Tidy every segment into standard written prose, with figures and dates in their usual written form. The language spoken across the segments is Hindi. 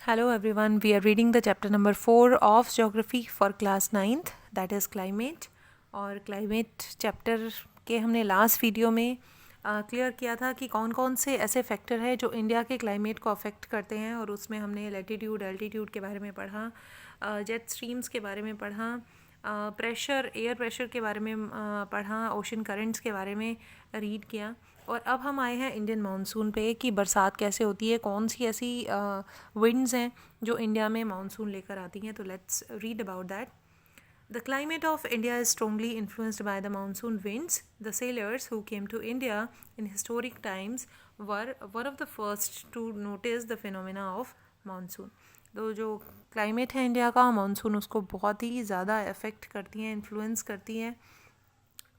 Hello everyone, we are reading the chapter number 4 of Geography for class 9th, that is climate. और climate chapter के हमने लास्ट वीडियो में क्लियर किया था कि कौन कौन से ऐसे फैक्टर हैं जो इंडिया के क्लाइमेट को अफेक्ट करते हैं, और उसमें हमने लैटीट्यूड एल्टीट्यूड के बारे में पढ़ा, जेट स्ट्रीम्स के बारे में पढ़ा, प्रेशर एयर प्रेशर के बारे में पढ़ा, ओशन करंट्स के बारे में रीड किया। और अब हम आए हैं इंडियन मानसून पे कि बरसात कैसे होती है, कौन सी ऐसी विंड्स हैं जो इंडिया में मानसून लेकर आती हैं। तो let's read about that. The climate of India is strongly influenced by the monsoon winds. The sailors who came to India in historic times were one of the first to notice the phenomena of monsoon. तो जो क्लाइमेट है इंडिया का, मानसून उसको बहुत ही ज़्यादा अफेक्ट करती हैं, इन्फ्लुएंस करती हैं।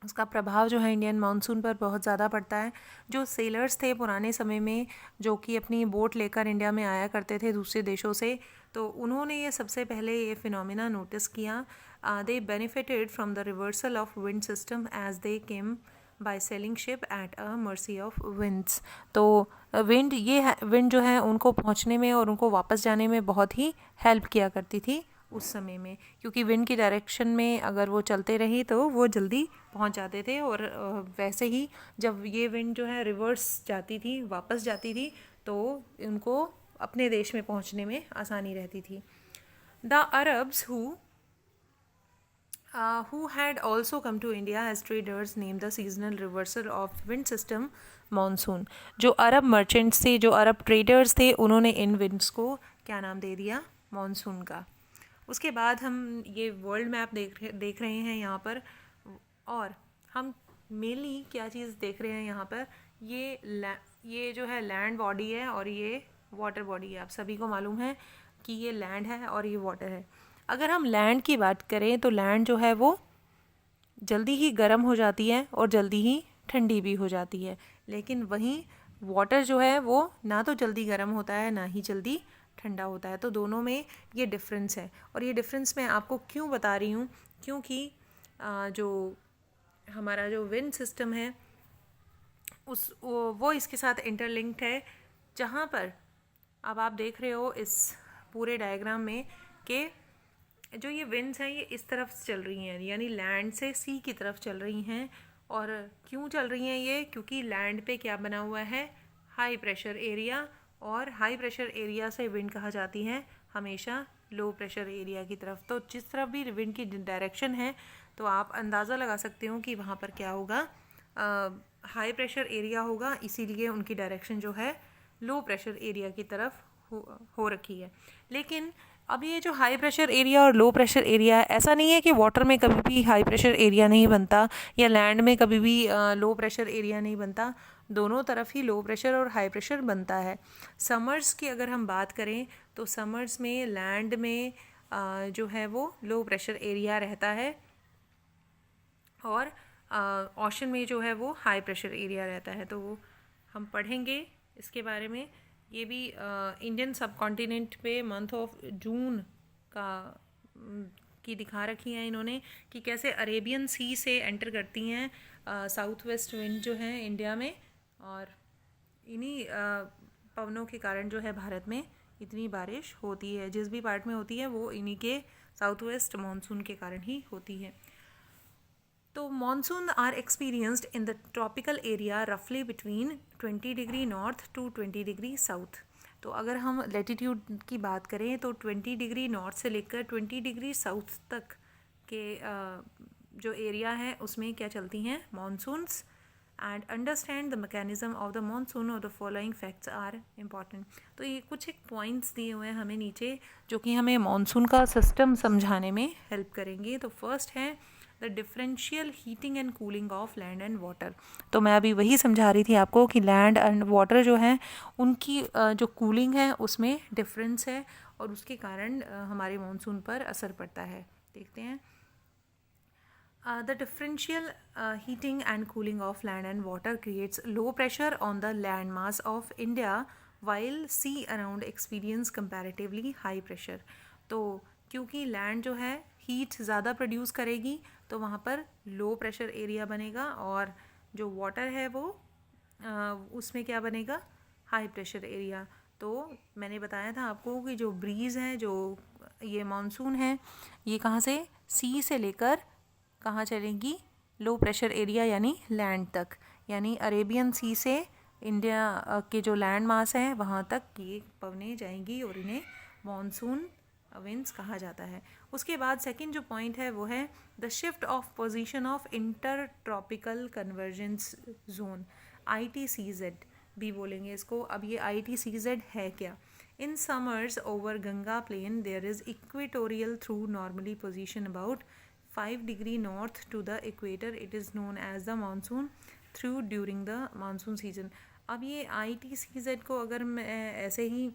उसका प्रभाव जो है इंडियन मानसून पर बहुत ज़्यादा पड़ता है। जो सेलर्स थे पुराने समय में, जो कि अपनी बोट लेकर इंडिया में आया करते थे दूसरे देशों से, तो उन्होंने ये सबसे पहले ये फिनोमिना नोटिस किया। They benefited from the reversal of wind system as they came by sailing ship at a mercy of winds. तो विंड जो है उनको पहुंचने में और उनको वापस जाने में बहुत ही हेल्प किया करती थी उस समय में, क्योंकि विंड की डायरेक्शन में अगर वो चलते रही तो वो जल्दी पहुंच जाते थे। और वैसे ही जब ये विंड जो है रिवर्स जाती थी, वापस जाती थी, तो उनको अपने देश में पहुंचने में आसानी रहती थी। The Arabs who had also come to India as traders named the seasonal reversal of wind system monsoon. जो अरब मर्चेंट्स थे, जो अरब ट्रेडर्स थे, उन्होंने इन विंड्स को क्या नाम दे दिया? मानसून का। उसके बाद हम ये वर्ल्ड मैप देख रहे हैं यहाँ पर, और हम मेनली क्या चीज़ देख रहे हैं यहाँ पर, ये जो है लैंड बॉडी है और ये वाटर बॉडी है। आप सभी को मालूम है कि ये लैंड है और ये वाटर है। अगर हम लैंड की बात करें तो लैंड जो है वो जल्दी ही गर्म हो जाती है और जल्दी ही ठंडी भी हो जाती है, लेकिन वहीं वाटर जो है वो ना तो जल्दी गर्म होता है ना ही जल्दी ठंडा होता है। तो दोनों में ये डिफरेंस है, और ये डिफरेंस मैं आपको क्यों बता रही हूँ, क्योंकि जो हमारा जो विंड सिस्टम है वो इसके साथ इंटरलिंक्ड है। जहाँ पर अब आप देख रहे हो इस पूरे डायग्राम में कि जो ये विंड्स हैं ये इस तरफ चल रही हैं, यानी लैंड से सी की तरफ चल रही हैं। और क्यों चल रही हैं ये? क्योंकि लैंड पे क्या बना हुआ है? हाई प्रेशर एरिया, और हाई प्रेशर एरिया से विंड कहाँ जाती है? हमेशा लो प्रेशर एरिया की तरफ। तो जिस तरफ भी विंड की डायरेक्शन है, तो आप अंदाज़ा लगा सकते हो कि वहाँ पर क्या होगा? हाई प्रेशर एरिया होगा, इसीलिए उनकी डायरेक्शन जो है लो प्रेशर एरिया की तरफ हो रखी है। लेकिन अब ये जो हाई प्रेशर एरिया और लो प्रेशर एरिया है, ऐसा नहीं है कि वाटर में कभी भी हाई प्रेशर एरिया नहीं बनता या लैंड में कभी भी लो प्रेशर एरिया नहीं बनता। दोनों तरफ ही लो प्रेशर और हाई प्रेशर बनता है। समर्स की अगर हम बात करें तो समर्स में लैंड में जो है वो लो प्रेशर एरिया रहता है, और ओशन में जो है वो हाई प्रेशर एरिया रहता है। तो वो हम पढ़ेंगे इसके बारे में। ये भी इंडियन सब कॉन्टिनेंट पे मंथ ऑफ जून का की दिखा रखी हैं इन्होंने, कि कैसे अरेबियन सी से एंटर करती हैं साउथ वेस्ट विंड जो है इंडिया में, और इन्हीं पवनों के कारण जो है भारत में इतनी बारिश होती है। जिस भी पार्ट में होती है वो इन्हीं के साउथ वेस्ट मानसून के कारण ही होती है। तो monsoon are experienced in the tropical area रफली between 20 degree north to 20 degree south. तो अगर हम लैटीट्यूड की बात करें तो 20 डिग्री नॉर्थ से लेकर 20 डिग्री साउथ तक के जो एरिया है उसमें क्या चलती हैं? Monsoons. And understand the mechanism of the monsoon और the following facts are important. तो ये कुछ एक पॉइंट्स दिए हुए हैं हमें नीचे, जो कि हमें मानसून का सिस्टम समझाने में हेल्प करेंगे। तो फर्स्ट है the differential heating and cooling of land and water. तो मैं अभी वही समझा रही थी आपको कि लैंड एंड वाटर जो है उनकी जो कूलिंग है उसमें डिफरेंस है, और उसके कारण हमारे मानसून पर असर पड़ता है। देखते हैं। The differential heating and cooling of land and water creates low pressure on the landmass of India, while sea around experience comparatively high pressure. तो क्योंकि लैंड जो है हीट ज़्यादा प्रोड्यूस करेगी तो वहाँ पर लो प्रेशर एरिया बनेगा, और जो वाटर है वो उसमें क्या बनेगा? High pressure area. तो मैंने बताया था आपको कि जो ब्रीज़ है, जो ये मानसून है, ये कहाँ से, सी से लेकर कहाँ चलेगी, लो प्रेशर एरिया यानी लैंड तक, यानी अरेबियन सी से इंडिया के जो लैंड मास है वहाँ तक ये पवनें जाएंगी और इन्हें मानसून विंड्स कहा जाता है। उसके बाद सेकंड जो पॉइंट है वो है the shift of position of inter tropical convergence zone, ITCZ भी बोलेंगे इसको। अब ये ITCZ है क्या? In summers over Ganga plain there is equatorial through normally position about 5 degree north to the equator, it is known as the monsoon through during the monsoon season. अब ये ITCZ को अगर मैं ऐसे ही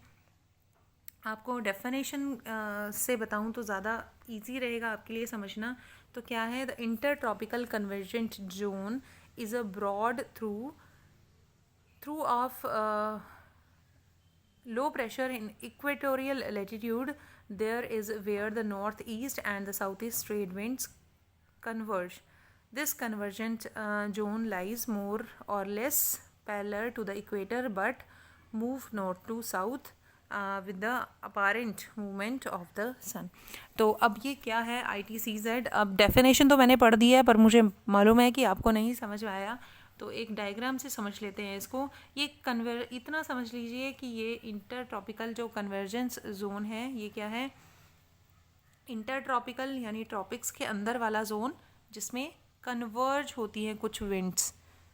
आपको डेफिनेशन से बताऊं तो ज़्यादा इजी रहेगा आपके लिए समझना। तो क्या है, the inter tropical convergent zone is a broad through of low pressure in equatorial latitude. There is where the northeast and the southeast trade winds converge. This convergent zone lies more or less parallel to the equator but move north to south with the apparent movement of the sun. तो अब ये क्या है ITCZ? अब डेफिनेशन तो मैंने पढ़ दिया है पर मुझे मालूम है कि आपको नहीं समझ में आया, तो एक डायग्राम से समझ लेते हैं इसको। ये इतना समझ लीजिए कि ये इंटर ट्रॉपिकल जो कन्वर्जेंस जोन है ये क्या है, इंटर ट्रॉपिकल यानी ट्रॉपिक्स के अंदर वाला जोन जिसमें कन्वर्ज होती हैं कुछ विंड्स।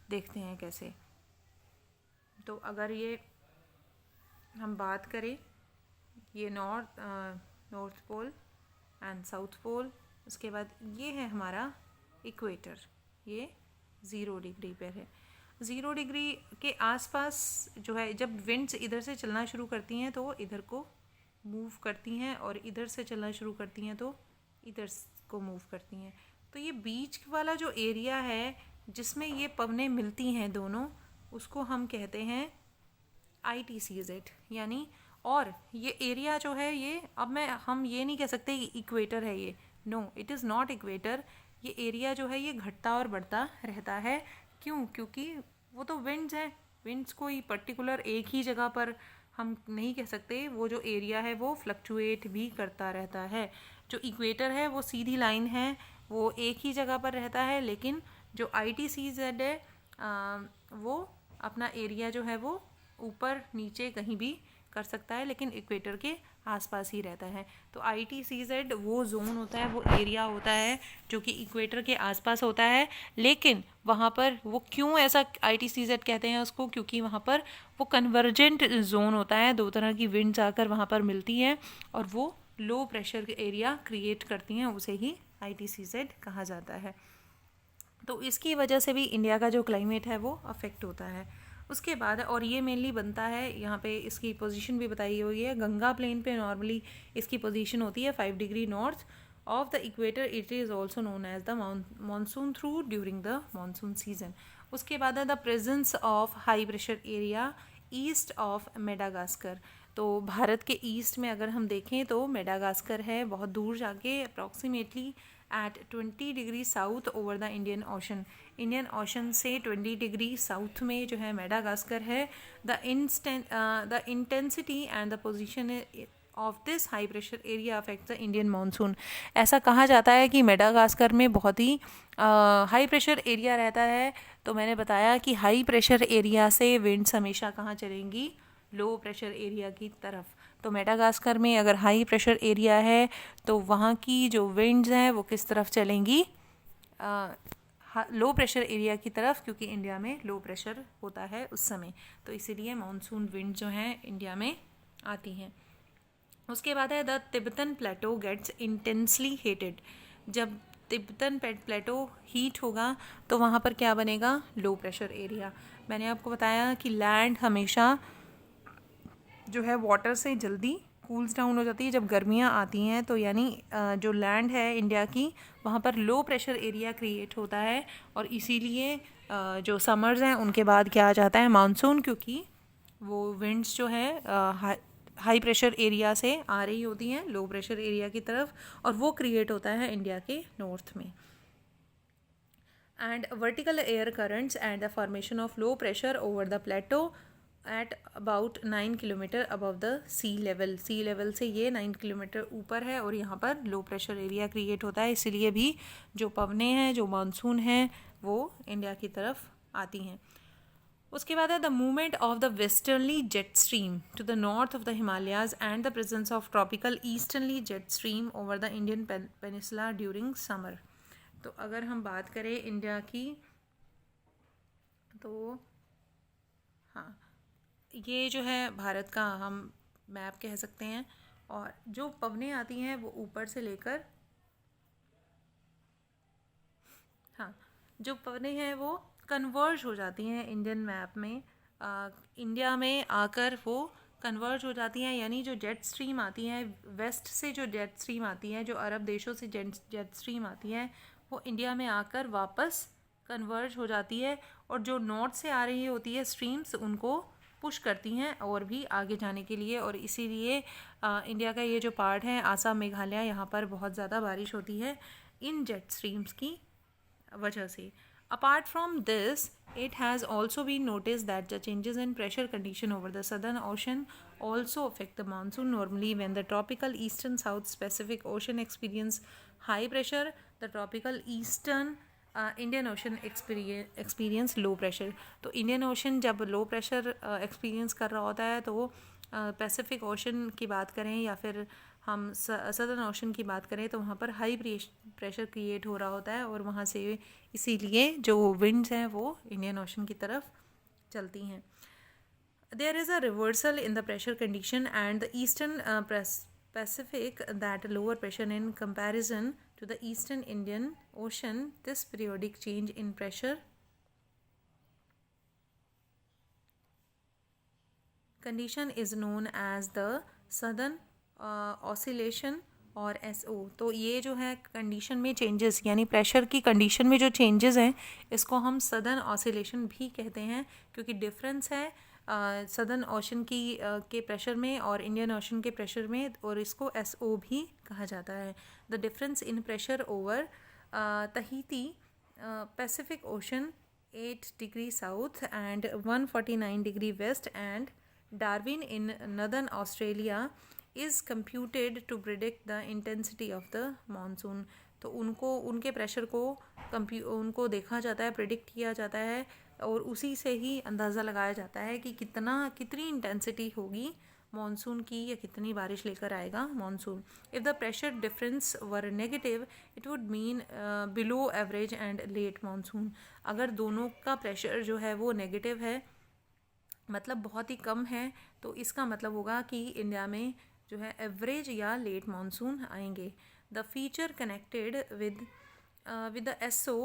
देखते हैं कैसे। तो अगर ये हम बात करें, ये north pole and south pole, उसके बाद ये है हमारा इक्वेटर, ये 0 डिग्री पर है। 0 डिग्री के आसपास जो है जब विंड्स इधर से चलना शुरू करती हैं तो इधर को मूव करती हैं और इधर से चलना शुरू करती हैं तो इधर को मूव करती हैं। तो ये बीच वाला जो एरिया है जिसमें ये पवनें मिलती हैं दोनों, उसको हम कहते हैं ITCZ यानी। और ये एरिया जो है ये, अब हम ये नहीं कह सकते कि इक्वेटर है ये, no it is not equator. ये एरिया जो है ये घटता और बढ़ता रहता है। क्यों? क्योंकि वो तो विंड्स हैं, विंड्स कोई पर्टिकुलर एक ही जगह पर हम नहीं कह सकते, वो जो एरिया है वो फ्लक्चुएट भी करता रहता है। जो इक्वेटर है वो सीधी लाइन है, वो एक ही जगह पर रहता है, लेकिन जो ITCZ है वो अपना एरिया जो है वो ऊपर नीचे कहीं भी कर सकता है, लेकिन इक्वेटर के आसपास ही रहता है। तो ITCZ वो जोन होता है, वो एरिया होता है जो कि इक्वेटर के आसपास होता है। लेकिन वहाँ पर वो क्यों ऐसा ITCZ कहते हैं उसको, क्योंकि वहाँ पर वो कन्वर्जेंट जोन होता है, दो तरह की विंड्स आकर वहाँ पर मिलती हैं और वो लो प्रेशर एरिया क्रिएट करती हैं, उसे ही ITCZ कहा जाता है। तो इसकी वजह से भी इंडिया का जो क्लाइमेट है वो अफेक्ट होता है। उसके बाद, और ये मेनली बनता है, यहाँ पे इसकी पोजीशन भी बताई हुई है, गंगा प्लेन पे नॉर्मली इसकी पोजीशन होती है 5 degree north of the equator. It is also known as the monsoon through during the monsoon season. उसके बाद है the presence of high pressure area east of Madagascar. तो भारत के ईस्ट में अगर हम देखें तो मेडागास्कर है, बहुत दूर जाके approximately at 20 degree south over the Indian ocean. Indian ocean से 20 डिग्री साउथ में जो है मेडागास्कर है। The intensity and the position of this high pressure area affect the Indian monsoon. ऐसा कहा जाता है कि मेडागास्कर में बहुत ही हाई प्रेशर एरिया रहता है। तो मैंने बताया कि हाई प्रेशर एरिया से विंड्स हमेशा कहाँ चलेंगी, लो प्रेशर एरिया की तरफ। तो मेडागास्कर में अगर हाई प्रेशर एरिया है तो वहाँ की जो विंड्स हैं वो किस तरफ चलेंगी, लो प्रेशर एरिया की तरफ, क्योंकि इंडिया में लो प्रेशर होता है उस समय, तो इसीलिए मानसून विंड जो हैं इंडिया में आती हैं। उसके बाद है the Tibetan plateau gets intensely heated. जब तिब्बतन प्लेटो हीट होगा तो वहाँ पर क्या बनेगा, लो प्रेशर एरिया। मैंने आपको बताया कि लैंड हमेशा जो है वाटर से जल्दी कूल्स डाउन हो जाती है जब गर्मियाँ आती हैं, तो यानी जो लैंड है इंडिया की वहाँ पर लो प्रेशर एरिया क्रिएट होता है और इसीलिए जो समर्स हैं उनके बाद क्या आ जाता है, मानसून, क्योंकि वो विंड्स जो है हाई प्रेशर एरिया से आ रही होती हैं लो प्रेशर एरिया की तरफ, और वो क्रिएट होता है इंडिया के नॉर्थ में। And vertical air currents and the formation of low pressure over the plateau at about 9 kilometer above the sea level से ये 9 किलोमीटर ऊपर है और यहाँ पर लो प्रेशर एरिया क्रिएट होता है, इसीलिए भी जो पवनें हैं, जो मानसून हैं, वो इंडिया की तरफ आती हैं। उसके बाद है the movement of the westerly jet stream to the north of the Himalayas and the presence of tropical easterly jet stream over the Indian peninsula during summer. तो अगर हम बात करें इंडिया की, तो हाँ, ये जो है भारत का हम मैप कह सकते हैं, और जो पवनें आती हैं वो ऊपर से लेकर, हाँ, जो पवनें हैं वो कन्वर्ज हो जाती हैं इंडियन मैप में, इंडिया में आकर वो कन्वर्ज हो जाती हैं, यानी जो जेट स्ट्रीम आती हैं वेस्ट से, जो जेट स्ट्रीम आती हैं, जो अरब देशों से जेट स्ट्रीम आती हैं, वो इंडिया में आकर वापस कन्वर्ज हो जाती है, और जो नॉर्थ से आ रही होती है स्ट्रीम्स उनको पुश करती हैं और भी आगे जाने के लिए, और इसीलिए इंडिया का ये जो पार्ट है आसाम मेघालय, यहाँ पर बहुत ज़्यादा बारिश होती है इन जेट स्ट्रीम्स की वजह से। Apart from this, it has also been noticed that the changes in pressure condition over the southern ocean also affect the monsoon. Normally, when the tropical eastern South Pacific Ocean experience high pressure, the tropical eastern Indian Ocean experience low pressure. तो Indian Ocean जब low pressure experience कर रहा होता है, तो पैसिफिक ओशन की बात करें या फिर हम सदर्न ओशन की बात करें, तो वहाँ पर हाई प्रेशर क्रिएट हो रहा होता है, और वहाँ से इसीलिए जो विंड्स हैं वो इंडियन ओशन की तरफ चलती हैं। There is a reversal in the pressure condition and the eastern Pacific that lower pressure in comparison to the eastern Indian Ocean. This periodic change in pressure condition is known as the southern oscillation और SO। तो ये जो है कंडीशन में चेंजेस, यानी प्रेशर की कंडीशन में जो चेंजेस हैं, इसको हम सदर्न ऑसिलेशन भी कहते हैं, क्योंकि डिफरेंस है सदर्न ओशन की के प्रेशर में और इंडियन ओशन के प्रेशर में, और इसको SO भी कहा जाता है। The difference in pressure over Tahiti Pacific Ocean 8 degree south and 149 degree west and Darwin in northern Australia is computed to predict the intensity of the monsoon. तो उनको उनके प्रेशर को उनको देखा जाता है, प्रिडिक्ट किया जाता है, और उसी से ही अंदाज़ा लगाया जाता है कि कितनी इंटेंसिटी होगी मानसून की, या कितनी बारिश लेकर आएगा monsoon. If the pressure difference were negative it would mean below average and let monsoon. अगर दोनों का प्रेशर जो है वो नेगेटिव है, मतलब बहुत ही कम है, तो इसका मतलब होगा कि इंडिया में जो है एवरेज या लेट मानसून आएंगे। The feature connected with the SO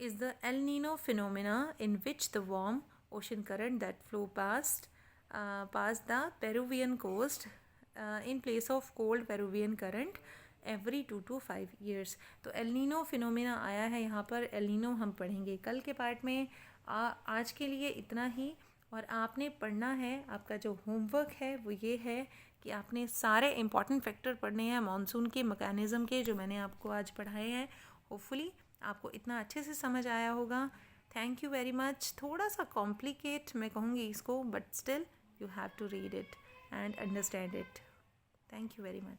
is the El Nino phenomena, in which the warm ocean current that flow past the Peruvian coast in place of cold Peruvian current every 2 to 5 years। तो एल नीनो फिनोमेना आया है यहाँ पर, एल नीनो हम पढ़ेंगे कल के पार्ट में। आज के लिए इतना ही, और आपने पढ़ना है, आपका जो होमवर्क है वो ये है कि आपने सारे इंपॉर्टेंट फैक्टर पढ़ने हैं मानसून के मैकेनिज़्म के, जो मैंने आपको आज पढ़ाए हैं। होपफुली आपको इतना अच्छे से समझ आया होगा। Thank you very much. थोड़ा सा कॉम्प्लिकेट मैं कहूँगी इसको, but still you have to read it and understand it. Thank you very much.